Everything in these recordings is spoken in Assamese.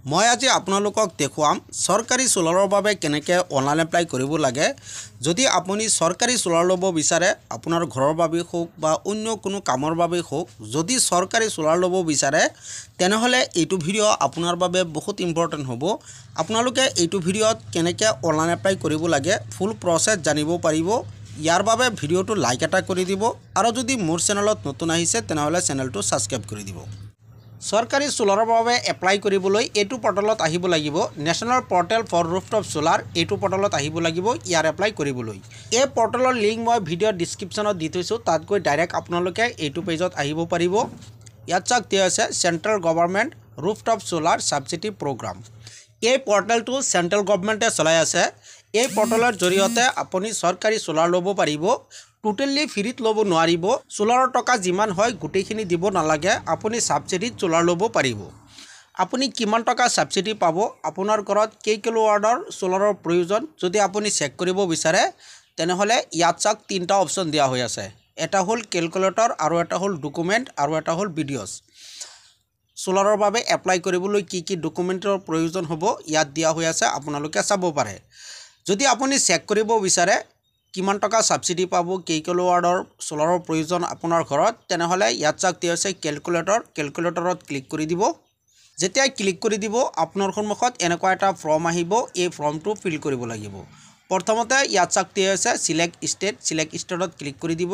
মই আজি আপোনালোকক দেখুৱাম সৰকাৰি সোলাৰৰ বাবে কেনেকৈ অনলাইন এপ্লাই কৰিব লাগে। যদি আপুনি সৰকাৰি সোলাৰ ল'ব বিচাৰে আপোনাৰ ঘৰৰ বাবে হোক বা অন্য কোনো কামৰ বাবে হোক, যদি সৰকাৰি সোলাৰ ল'ব বিচাৰে তেনেহলে এইটো ভিডিও আপোনাৰ বাবে বহুত ইম্পৰ্টেন্ট হ'ব। আপোনালোকে এইটো ভিডিওত কেনেকৈ অনলাইন এপ্লাই কৰিব লাগে ফুল প্ৰসেস জানিব পাৰিব। ইয়াৰ বাবে ভিডিওটো লাইক এটা কৰি দিব আৰু যদি মোৰ চেনেলত নতুন আহিছে তেনেহলে চেনেলটো সাবস্ক্ৰাইব কৰি দিব। সৰকাৰি সোলাৰৰ বাবে এপ্লাই কৰিবলৈ এইটো পৰ্টেলত আহিব লাগিব। National portal for rooftop solar এইটো পৰ্টেলত আহিব লাগিব ইয়াৰ এপ্লাই কৰিবলৈ। এই পৰ্টেলৰ লিংক মই ভিডিঅ' ডিছক্ৰিপশ্যনত দি থৈছোঁ, তাত গৈ ডাইৰেক্ট আপোনালোকে এইটো পেজত আহিব পাৰিব। ইয়াত চাওক দিয়া আছে central government rooftop solar subsidy program. এই পৰ্টেলটো চেণ্ট্ৰেল গভৰ্ণমেণ্টে চলাই আছে। এই পৰ্টেলৰ জৰিয়তে আপুনি সৰকাৰি সোলাৰ ল'ব পাৰিব। টোটেলি ফ্ৰীত ল'ব নোৱাৰিব। সোলাৰৰ টকা যিমান হয় গোটেইখিনি দিব নালাগে, আপুনি সাবচিডিত সোলাৰ ল'ব পাৰিব। আপুনি কিমান টকা সাবচিডি পাব, আপোনাৰ ঘৰত কেই কিলোৱাটৰ সোলাৰৰ প্ৰয়োজন যদি আপুনি চেক কৰিব বিচাৰে তেনেহলে ইয়াত চাওক তিনিটা অপশ্যন দিয়া হৈ আছে। এটা হ'ল কেলকুলেটৰ, আৰু এটা হ'ল ডকুমেণ্ট, আৰু এটা হ'ল ভিডিঅ'ছ। সোলাৰৰ বাবে এপ্লাই কৰিবলৈ কি কি ডকুমেণ্টৰ প্ৰয়োজন হ'ব ইয়াত দিয়া হৈ আছে, আপোনালোকে চাব পাৰে। যদি আপুনি চেক কৰিব বিচাৰে কিমান টকা সাবচিডি পাব, কেই কিলোৱাটৰ সোলাৰৰ প্ৰয়োজন আপোনাৰ ঘৰত, তেনেহলে ইয়াত চাওক দিয়া আছে কেলকুলেটৰ। কেলকুলেটৰত ক্লিক কৰি দিব। যেতিয়া ক্লিক কৰি দিব আপোনাৰ সন্মুখত এনেকুৱা এটা ফৰ্ম আহিব। এই ফৰ্মটো ফিল কৰিব লাগিব। প্ৰথমতে ইয়াত চাওক দিয়া আছে সিলেক্ট ষ্টেট। সিলেক্ট ষ্টেটত ক্লিক কৰি দিব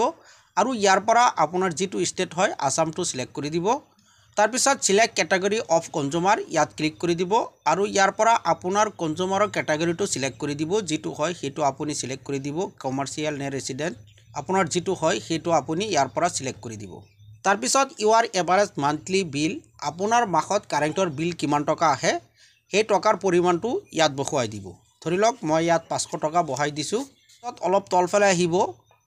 আৰু ইয়াৰ পৰা আপোনাৰ যিটো ষ্টেট হয় আসামটো সিলেক্ট কৰি দিব। তাৰপিছত সিলেক্ট কেটেগৰী অফ কনজিউমাৰ ইয়াত ক্লিক কৰি দিব আৰু ইয়াৰ পৰা আপোনাৰ কনজিউমাৰৰ কেটেগৰীটো সিলেক্ট কৰি দিব। যিটো হয় সেইটো আপুনি সিলেক্ট কৰি দিব, কমাৰ্চিয়েল নে ৰেচিডেণ্ট আপোনাৰ যিটো হয় সেইটো আপুনি ইয়াৰ পৰা সিলেক্ট কৰি দিব। তাৰপিছত ইউৰ এভাৰেজ মান্থলি বিল, আপোনাৰ মাহত কাৰেণ্টৰ বিল কিমান টকা আহে সেই টকাৰ পৰিমাণটো ইয়াত বহুৱাই দিব। ধৰি লওক মই ইয়াত 500 টকা বহাই দিছোঁ। তাত অলপ তলফালে আহিব,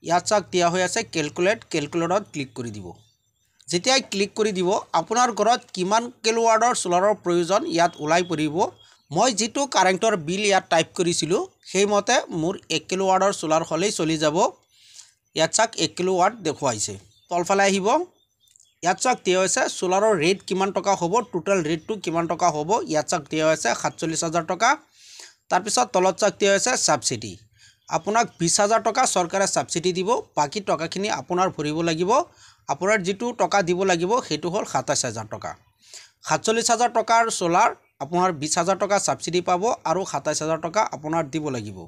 ইয়াত চাওক দিয়া হৈ আছে কেলকুলেট। কেলকুলেটত ক্লিক কৰি দিব। যেতিয়াই ক্লিক কৰি দিব আপোনাৰ ঘৰত কিমান কিলোৱাটৰ সোলাৰৰ প্ৰয়োজন ইয়াত ওলাই পৰিব। মই যিটো কাৰেণ্টৰ বিল ইয়াত টাইপ কৰিছিলোঁ সেইমতে মোৰ 1 কিলোৱাটৰ সোলাৰ হ'লেই চলি যাব। ইয়াত চাওক 1 কিলোৱাট দেখুৱাইছে। তলফালে আহিব, ইয়াত চাওক দিয়া হৈছে সোলাৰৰ ৰেট কিমান টকা হ'ব, টোটেল ৰেটটো কিমান টকা হ'ব। ইয়াত চাওক দিয়া হৈছে 47,000 টকা। তাৰপিছত তলত চাওক দিয়া হৈছে ছাবচিডি। আপোনাক 20,000 টকা চৰকাৰে ছাবচিডি দিব, বাকী টকাখিনি আপোনাৰ ভৰিব লাগিব। আপোনাৰ যিটো টকা দিব লাগিব সেইটো হ'ল 27,000 টকা। 47,000 টকাৰ সোলাৰ আপোনাৰ 20,000 টকা ছাবচিডি পাব আৰু 27,000 টকা আপোনাৰ দিব লাগিব।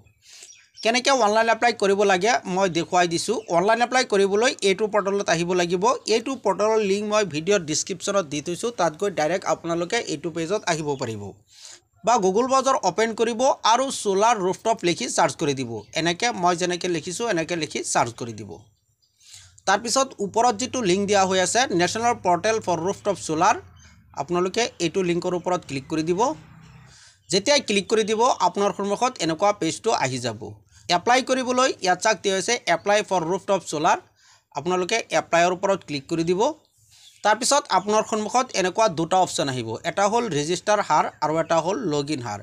কেনেকৈ অনলাইন এপ্লাই কৰিব লাগে মই দেখুৱাই দিছোঁ। অনলাইন এপ্লাই কৰিবলৈ এইটো পৰ্টেলত আহিব লাগিব। এইটো পৰ্টেলৰ লিংক মই ভিডিঅ'ৰ ডিছক্ৰিপশ্যনত দি থৈছোঁ, তাত গৈ ডাইৰেক্ট আপোনালোকে এইটো পেজত আহিব পাৰিব। বা গুগল ব্ৰাউজাৰ অপেন কৰিব আৰু সোলাৰ ৰুফটপ লিখি চাৰ্চ কৰি দিব। এনেকৈ মই যেনেকৈ লিখিছোঁ এনেকৈ লিখি চাৰ্চ কৰি দিব। তাৰপিছত ওপৰত যিটো লিংক দিয়া হৈ আছে national portal for rooftop solar, আপোনালোকে এইটো লিংকৰ ওপৰত ক্লিক কৰি দিব। যেতিয়াই ক্লিক কৰি দিব আপোনাৰ সন্মুখত এনেকুৱা পেজটো আহি যাব। এপ্লাই কৰিবলৈ ইয়াত চাওক দিয়া হৈছে এপ্লাই ফৰ ৰুফটপ সোলাৰ। আপোনালোকে এপ্লাইৰ ওপৰত ক্লিক কৰি দিব। তাৰপিছত আপোনাৰ সন্মুখত এনেকুৱা দুটা অপশ্যন আহিব। এটা হ'ল ৰেজিষ্টাৰ হাৰ আৰু এটা হ'ল লগইন হাৰ।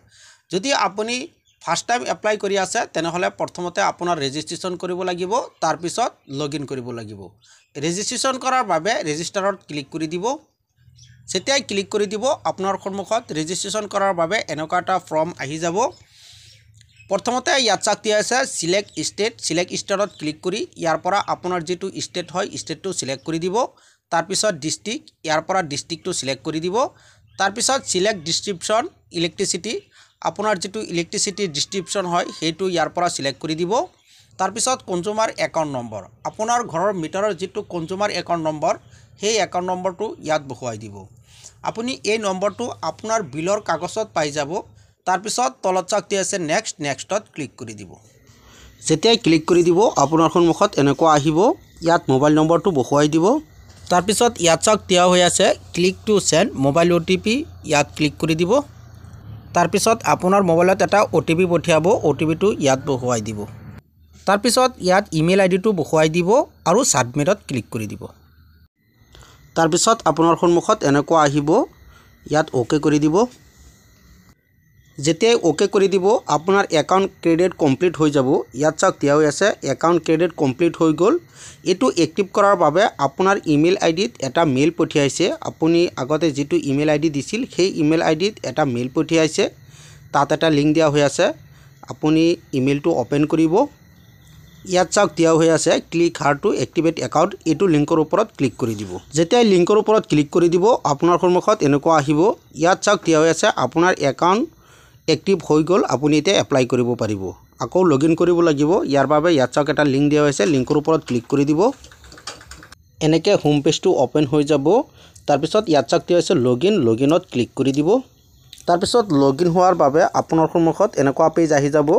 যদি আপুনি ফাৰ্ষ্ট টাইম এপ্লাই কৰি আছে তেনেহলে প্ৰথমতে আপোনাৰ ৰেজিষ্ট্ৰেশ্যন কৰিব লাগিব, তাৰপিছত লগইন কৰিব লাগিব। ৰেজিষ্ট্ৰেশ্যন কৰাৰ বাবে ৰেজিষ্টাৰত ক্লিক কৰি দিব। যেতিয়াই ক্লিক কৰি দিব আপোনাৰ সন্মুখত ৰেজিষ্ট্ৰেশ্যন কৰাৰ বাবে এনেকুৱা এটা ফৰ্ম আহি যাব। প্ৰথমতে ইয়াত চাওক দিয়া আছে সিলেক্ট ষ্টেট। সিলেক্ট ষ্টেটত ক্লিক কৰি ইয়াৰ পৰা আপোনাৰ যিটো ষ্টেট হয় ষ্টেটটো সিলেক্ট কৰি দিব। তাৰপিছত ডিষ্ট্ৰিক্ট, ইয়াৰ পৰা ডিষ্ট্ৰিক্টটো সিলেক্ট কৰি দিব। তাৰপিছত সিলেক্ট ডিস্ট্ৰিবিউশ্যন ইলেক্ট্ৰিচিটি, আপোনাৰ যিটো ইলেক্ট্ৰিচিটি ডিস্ট্ৰিবিউশ্যন হয় সেইটো ইয়াৰ পৰা সিলেক্ট কৰি দিব। তাৰপিছত কনজিউমাৰ একাউণ্ট নম্বৰ, আপোনাৰ ঘৰৰ মিটাৰৰ যিটো কনজিউমাৰ একাউণ্ট নম্বৰ সেই একাউণ্ট নম্বৰটো ইয়াত বহুৱাই দিব। আপুনি এই নম্বৰটো আপোনাৰ বিলৰ কাগজত পাই যাব। তাৰপিছত তলত চাওক দিয়া আছে নেক্সট। নেক্সটত ক্লিক কৰি দিব। যেতিয়াই ক্লিক কৰি দিব আপোনাৰ সন্মুখত এনেকুৱা আহিব। ইয়াত মোবাইল নম্বৰটো বহুৱাই দিব। তাৰপিছত ইয়াত চাওক দিয়া হৈ আছে click to send mobile OTP, ইয়াত ক্লিক কৰি দিব। তাৰপিছত আপোনাৰ মোবাইলত এটা OTP পঠিয়াব, OTPটো ইয়াত বহুৱাই দিব। তাৰপিছত ইয়াত ইমেইল আইডিটো বহুৱাই দিব আৰু ছাবমিটত ক্লিক কৰি দিব। তাৰপিছত আপোনাৰ সন্মুখত এনেকুৱা আহিব, ইয়াত অ'কে কৰি দিব। যেতিয়াই ওকে কৰি দিব আপোনাৰ একাউণ্ট ক্ৰেডিট কমপ্লিট হৈ যাব। ইয়াত চাওক দিয়া হৈ আছে একাউণ্ট ক্ৰেডিট কমপ্লিট হৈ গ'ল। এইটো এক্টিভ কৰাৰ বাবে আপোনাৰ ইমেইল আইডিত এটা মেইল পঠিয়াইছে। আপুনি আগতে যিটো ইমেইল আইডি দিছিল সেই ইমেইল আইডিত এটা মেইল পঠিয়াইছে। তাত এটা লিংক দিয়া হৈ আছে। আপুনি ইমেইলটো ওপেন কৰিব। ইয়াত চাওক দিয়া হৈ আছে ক্লিক হাৰ টু এক্টিভেট একাউণ্ট। এইটো লিংকৰ ওপৰত ক্লিক কৰি দিব। যেতিয়া লিংকৰ ওপৰত ক্লিক কৰি দিব আপোনাৰ সন্মুখত এনেকুৱা আহিব। ইয়াত চাওক দিয়া হৈ আছে আপোনাৰ একাউণ্ট এক্টিভ হৈ গ'ল। আপুনি এতিয়া এপ্লাই কৰিব পাৰিব। আকৌ লগইন কৰিব লাগিব। ইয়াৰ বাবে ইয়াত চাওক এটা লিংক দিয়া হৈছে। লিংকৰ ওপৰত ক্লিক কৰি দিব। এনেকৈ হোম পেজটো ওপেন হৈ যাব। তাৰপিছত ইয়াত চাওক দিয়া হৈছে লগইনত ক্লিক কৰি দিব। তাৰপিছত লগইন হোৱাৰ বাবে আপোনাৰ সন্মুখত এনেকুৱা পেজ আহি যাব।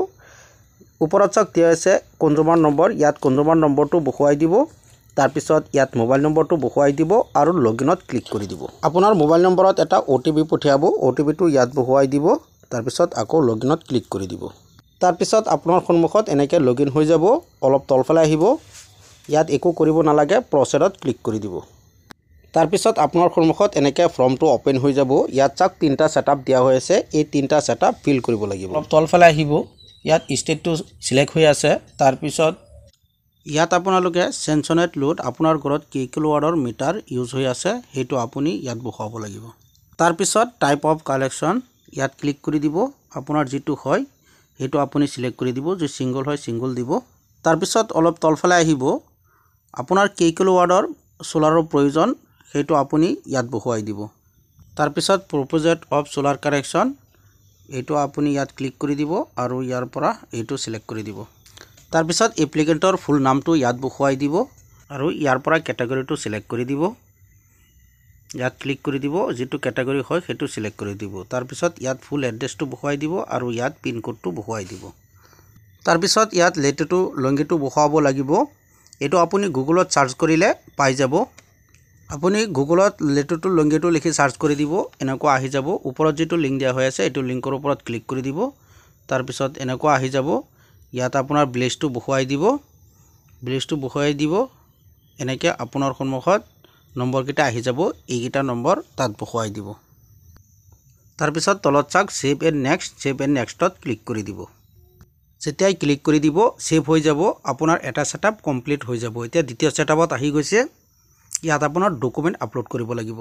ওপৰত চাওক দিয়া হৈছে কনজিউমাৰ নম্বৰ। ইয়াত কনজিউমাৰ নম্বৰটো বহুৱাই দিব। তাৰপিছত ইয়াত মোবাইল নম্বৰটো বহুৱাই দিব আৰু লগইনত ক্লিক কৰি দিব। আপোনাৰ মোবাইল নম্বৰত এটা OTP পঠিয়াব। OTPটো ইয়াত বহুৱাই দিব। তাৰপিছত আকৌ লগইনত ক্লিক কৰি দিব। তাৰপিছত আপোনাৰ সন্মুখত এনেকৈ লগইন হৈ যাব। অলপ তলফালে আহিব। ইয়াত একো কৰিব নালাগে, প্ৰচেছত ক্লিক কৰি দিব। তাৰপিছত আপোনাৰ সন্মুখত এনেকৈ ফৰ্মটো ওপেন হৈ যাব। ইয়াত চাওক 3টা ছেটআপ দিয়া হৈ আছে। এই 3টা ছেটআপ ফিল কৰিব লাগিব। অলপ তলফালে আহিব। ইয়াত ষ্টেটটো চিলেক্ট হৈ আছে। তাৰপিছত ইয়াত আপোনালোকে চেনচনেট লোড আপোনাৰ ঘৰত কি কিলোৱাটৰ মিটাৰ ইউজ হৈ আছে সেইটো আপুনি ইয়াত বহুৱাব লাগিব। তাৰপিছত টাইপ অফ কালেকশ্যন ইয়াত ক্লিক কৰি দিব। আপোনাৰ যিটো হয় সেইটো আপুনি চিলেক্ট কৰি দিব। যদি ছিংগল হয় ছিংগল দিব। তাৰপিছত অলপ তলফালে আহিব। আপোনাৰ কেই কিলোৱাটৰ সোলাৰৰ প্ৰয়োজন সেইটো আপুনি ইয়াত বহুৱাই দিব। তাৰপিছত প্ৰপ'জেড অফ সোলাৰ কানেকশ্যন এইটো আপুনি ইয়াত ক্লিক কৰি দিব আৰু ইয়াৰ পৰা এইটো চিলেক্ট কৰি দিব। তাৰপিছত এপ্লিকেণ্টৰ ফুল নামটো ইয়াত বহুৱাই দিব আৰু ইয়াৰ পৰা কেটেগৰীটো চিলেক্ট কৰি দিব। ইয়াত ক্লিক কৰি দিব। যিটো কেটেগৰী হয় সেইটো চিলেক্ট কৰি দিব। তাৰপিছত ইয়াত ফুল এড্ৰেছটো বহুৱাই দিব আৰু ইয়াত পিনক'ডটো বহুৱাই দিব। তাৰপিছত ইয়াত লেটিটিউড লংগিটিউডটো বহুৱাব লাগিব। এইটো আপুনি গুগলত চাৰ্চ কৰিলে পাই যাব। আপুনি গুগলত লেটিটিউড লংগিটিউড লিখি চাৰ্চ কৰি দিব। এনেকুৱা আহি যাব। ওপৰত যিটো লিংক দিয়া হৈ আছে এইটো লিংকৰ ওপৰত ক্লিক কৰি দিব। তাৰপিছত এনেকুৱা আহি যাব। ইয়াত আপোনাৰ ব্লেজটো বহুৱাই দিব। এনেকৈ আপোনাৰ সন্মুখত নম্বৰকেইটা আহি যাব। এইকেইটা নম্বৰ তাত বহুৱাই দিব। তাৰপিছত তলত চাওক ছেভ এণ্ড নেক্সটত ক্লিক কৰি দিব। যেতিয়াই ক্লিক কৰি দিব ছেভ হৈ যাব। আপোনাৰ এটা ছেটআপ কমপ্লিট হৈ যাব। এতিয়া দ্বিতীয় ছেটআপত আহি গৈছে। ইয়াত আপোনাৰ ডকুমেণ্ট আপলোড কৰিব লাগিব।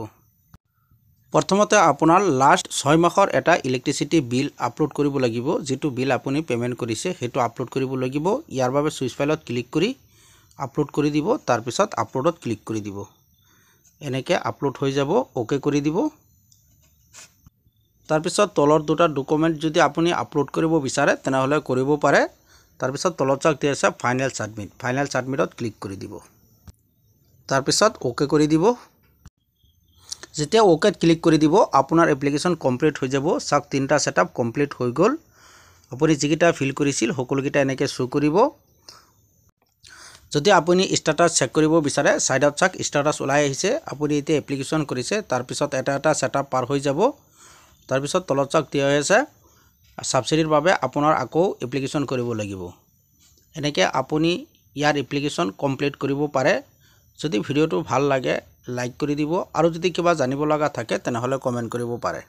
প্ৰথমতে আপোনাৰ লাষ্ট 6 মাহৰ এটা ইলেক্ট্ৰিচিটি বিল আপলোড কৰিব লাগিব। যিটো বিল আপুনি পে'মেণ্ট কৰিছে সেইটো আপলোড কৰিব লাগিব। ইয়াৰ বাবে চুইচ ফাইলত ক্লিক কৰি আপলোড কৰি দিব। তাৰপিছত আপলোডত ক্লিক কৰি দিব। এনেকৈ আপলোড হৈ যাব। অ'কে কৰি দিব। তাৰপিছত তলৰ দুটা ডকুমেণ্ট যদি আপুনি আপলোড কৰিব বিচাৰে তেনেহ'লে কৰিব পাৰে। তাৰপিছত তলত চাওক দিয়া আছে ফাইনেল ছাবমিটত ক্লিক কৰি দিব। তাৰপিছত অ'কে কৰি দিব। যেতিয়া অ'কেত ক্লিক কৰি দিব আপোনাৰ এপ্লিকেশ্যন কমপ্লিট হৈ যাব। চাওক 3টা ছেটআপ কমপ্লিট হৈ গ'ল। আপুনি যিকেইটা ফিল কৰিছিল সকলোকেইটা এনেকৈ শ্ব' কৰিব। যদি আপুনি ষ্টেটাছ চেক কৰিব বিচাৰে ছাইডত চাওক ষ্টেটাছ ওলাই আহিছে। আপুনি এতিয়া এপ্লিকেশ্যন কৰিছে। তাৰপিছত এটা ছেটআপ পাৰ হৈ যাব। তাৰপিছত তলত চাওক দিয়া হৈ আছে ছাবচিডিৰ বাবে আপোনাৰ আকৌ এপ্লিকেশ্যন কৰিব লাগিব। এনেকৈ আপুনি ইয়াৰ এপ্লিকেশ্যন কমপ্লিট কৰিব পাৰে। যদি ভিডিঅ'টো ভাল লাগে লাইক কৰি দিব আৰু যদি কিবা জানিব লগা থাকে তেনেহ'লে কমেণ্ট কৰিব পাৰে।